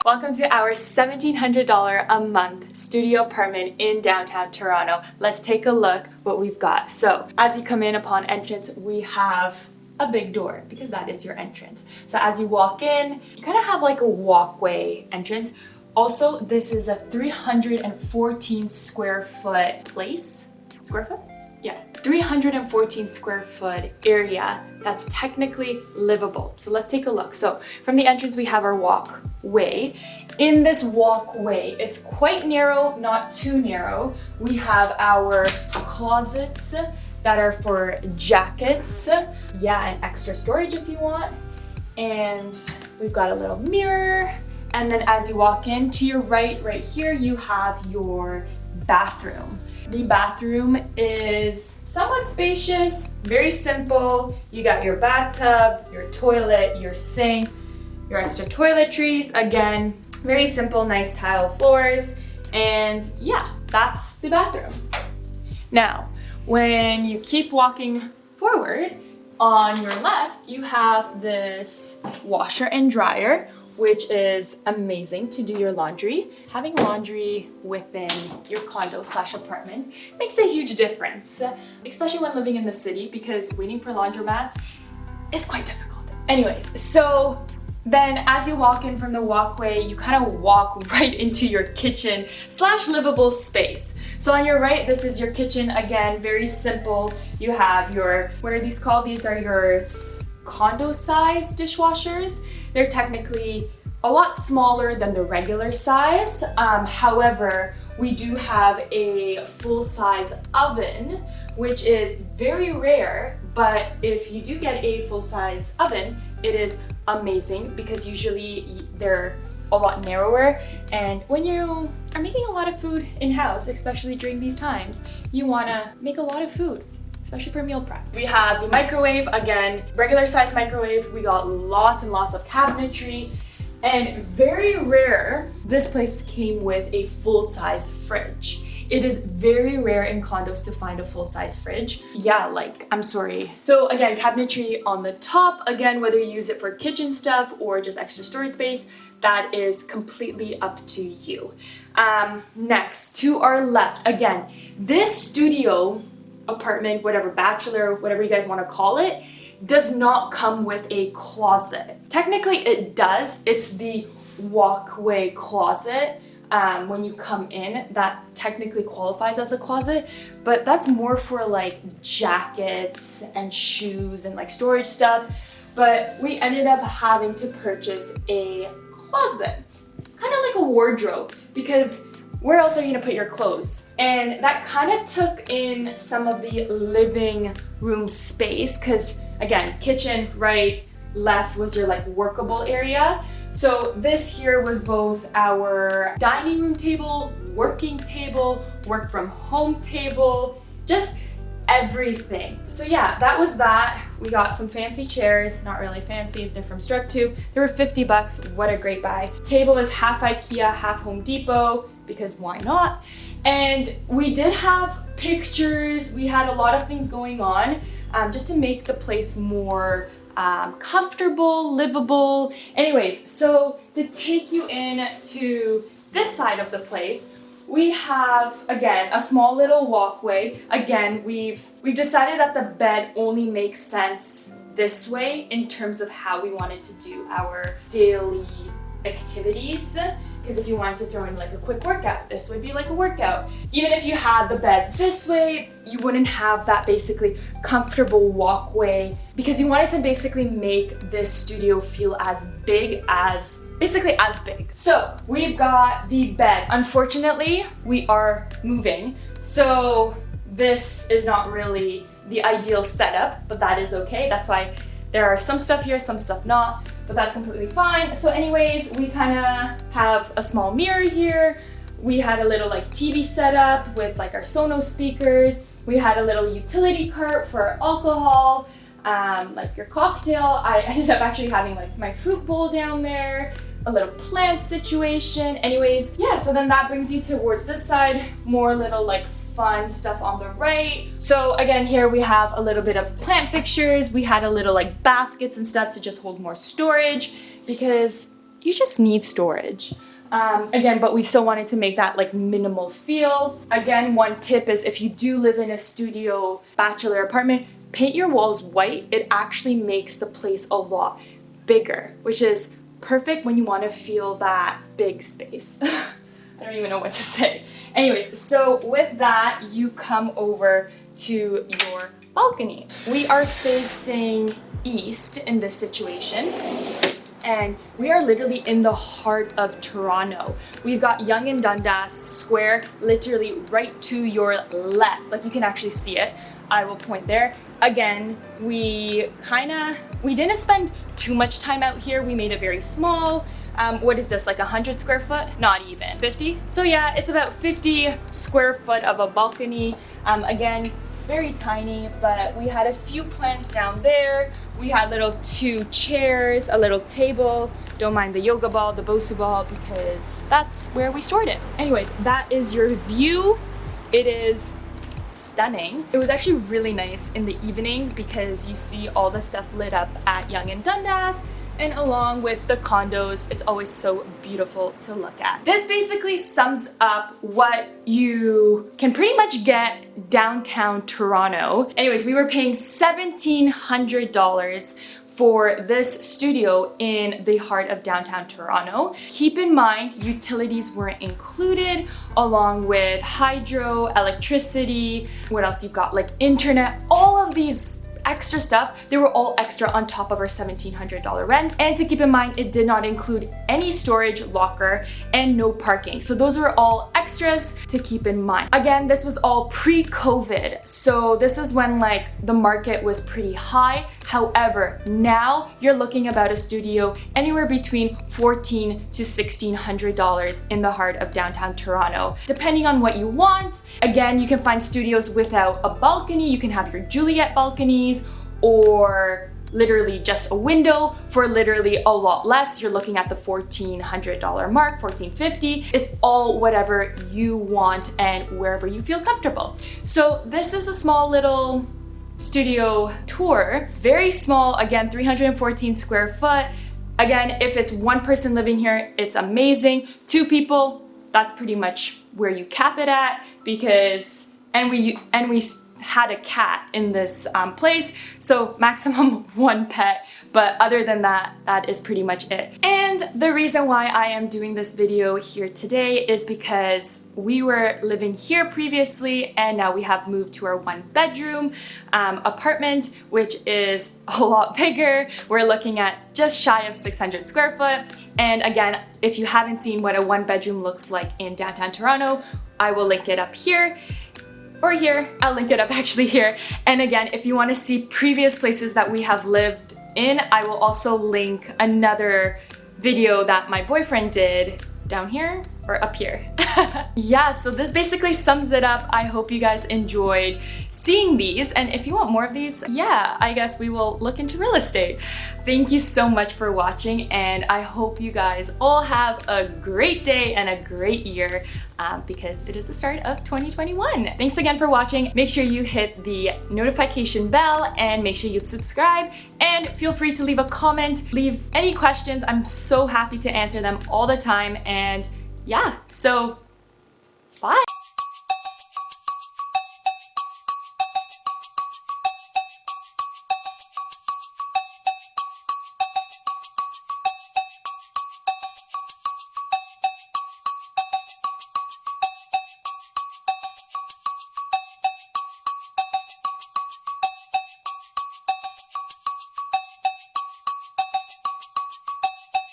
Welcome to our $1,700 a month studio apartment in downtown Toronto. Let's take a look what we've got. So as you come in upon entrance, we have a big door because that is your entrance. So as you walk in, you kind of have like a walkway entrance. Also, this is a 314 square foot place. Square foot? Yeah, 314 square foot area that's technically livable. So let's take a look. So from the entrance, we have our walkway. In this walkway, it's quite narrow, not too narrow. We have our closets that are for jackets. Yeah, and extra storage if you want. And we've got a little mirror. And then as you walk in, to your right here, you have your bathroom. The bathroom is somewhat spacious, very simple. You got your bathtub, your toilet, your sink, your extra toiletries. Again, very simple, nice tile floors. And yeah, that's the bathroom. Now, when you keep walking forward, on your left, you have this washer and dryer, which is amazing to do your laundry. Having laundry within your condo/apartment makes a huge difference, especially when living in the city, because waiting for laundromats is quite difficult. Anyways, so then as you walk in from the walkway, you kind of walk right into your kitchen/livable space. So on your right, this is your kitchen. Again, very simple. You have your, what are these called? These are your condo-size dishwashers. They're technically a lot smaller than the regular size. However, we do have a full-size oven, which is very rare, but if you do get a full-size oven, it is amazing because usually they're a lot narrower, and when you are making a lot of food in-house, especially during these times, you wanna make a lot of food, especially for meal prep. We have the microwave, again, regular size microwave. We got lots and lots of cabinetry, and very rare, this place came with a full-size fridge. It is very rare in condos to find a full-size fridge. Yeah, like, I'm sorry. So again, cabinetry on the top. Again, whether you use it for kitchen stuff or just extra storage space, that is completely up to you. Next, to our left, again, this studio apartment, whatever, bachelor, whatever you guys want to call it, does not come with a closet. Technically it does. It's the walkway closet. When you come in, that technically qualifies as a closet, but that's more for like jackets and shoes and like storage stuff. But we ended up having to purchase a closet, kind of like a wardrobe, because where else are you gonna put your clothes? And that kind of took in some of the living room space, because again, kitchen, right, left was your like workable area. So this here was both our dining room table, working table, work from home table, just everything. So yeah, that was that. We got some fancy chairs, not really fancy, they're from Structube. They were 50 bucks, what a great buy. Table is half IKEA, half Home Depot, because why not? And we did have pictures, we had a lot of things going on, just to make the place more comfortable, livable. Anyways, so to take you in to this side of the place, we have, again, a small little walkway. Again, we've decided that the bed only makes sense this way in terms of how we wanted to do our daily activities. Because if you wanted to throw in like a quick workout, this would be like a workout. Even if you had the bed this way, you wouldn't have that basically comfortable walkway, because you wanted to basically make this studio feel as big as, basically as big. So we've got the bed. Unfortunately, we are moving, so this is not really the ideal setup, but that is okay. That's why there are some stuff here, some stuff not, but that's completely fine. So anyways, we kind of have a small mirror here. We had a little like TV setup with like our Sonos speakers. We had a little utility cart for our alcohol, like your cocktail. I ended up actually having like my fruit bowl down there, a little plant situation. Anyways, yeah, so then that brings you towards this side, more little like fun stuff on the right. So again, here we have a little bit of plant fixtures. We had a little like baskets and stuff to just hold more storage, because you just need storage. Again, but we still wanted to make that like minimal feel. Again, one tip is if you do live in a studio bachelor apartment, paint your walls white. It actually makes the place a lot bigger, which is perfect when you want to feel that big space. I don't even know what to say. Anyways, so with that, you come over to your balcony. We are facing east in this situation, and we are literally in the heart of Toronto. We've got Yonge and Dundas Square literally right to your left. Like, you can actually see it. I will point there. Again, we didn't spend too much time out here. We made it very small. What is this, like 100 square foot? Not even. 50? So yeah, it's about 50 square foot of a balcony. Again, very tiny, but we had a few plants down there. We had little 2 chairs, a little table. Don't mind the yoga ball, the Bosu ball, because that's where we stored it. Anyways, that is your view. It is stunning. It was actually really nice in the evening because you see all the stuff lit up at Yonge and Dundas, and along with the condos, it's always so beautiful to look at. This basically sums up what you can pretty much get downtown Toronto. Anyways, we were paying $1,700 for this studio in the heart of downtown Toronto. Keep in mind, utilities weren't included, along with hydro, electricity, what else you've got, like internet, all of these extra stuff, they were all extra on top of our $1,700 rent. And to keep in mind, it did not include any storage, locker, and no parking. So those were all extras to keep in mind. Again, this was all pre-COVID. So this is when like the market was pretty high. However, now you're looking about a studio anywhere between $1,400 to $1,600 in the heart of downtown Toronto, depending on what you want. Again, you can find studios without a balcony. You can have your Juliet balconies, or literally just a window for literally a lot less. You're looking at the $1,400 mark, $1,450. It's all whatever you want and wherever you feel comfortable. So this is a small little studio tour. Very small, again, 314 square foot. Again, if it's one person living here, it's amazing. 2 people, that's pretty much where you cap it at, because, and we had a cat in this place, so maximum 1 pet, but other than that, that is pretty much it. And the reason why I am doing this video here today is because we were living here previously, and now we have moved to our 1-bedroom apartment, which is a lot bigger. We're looking at just shy of 600 square foot. And again, if you haven't seen what a 1-bedroom looks like in downtown Toronto, I will link it up here. Or here, I'll link it up actually here. And again, if you want to see previous places that we have lived in, I will also link another video that my boyfriend did down here or up here. Yeah, so this basically sums it up. I hope you guys enjoyed seeing these, and if you want more of these, yeah, I guess we will look into real estate. Thank you so much for watching, and I hope you guys all have a great day and a great year, because it is the start of 2021. Thanks again for watching. Make sure you hit the notification bell and make sure you subscribe, and feel free to leave a comment, leave any questions. I'm so happy to answer them all the time. And yeah, so bye.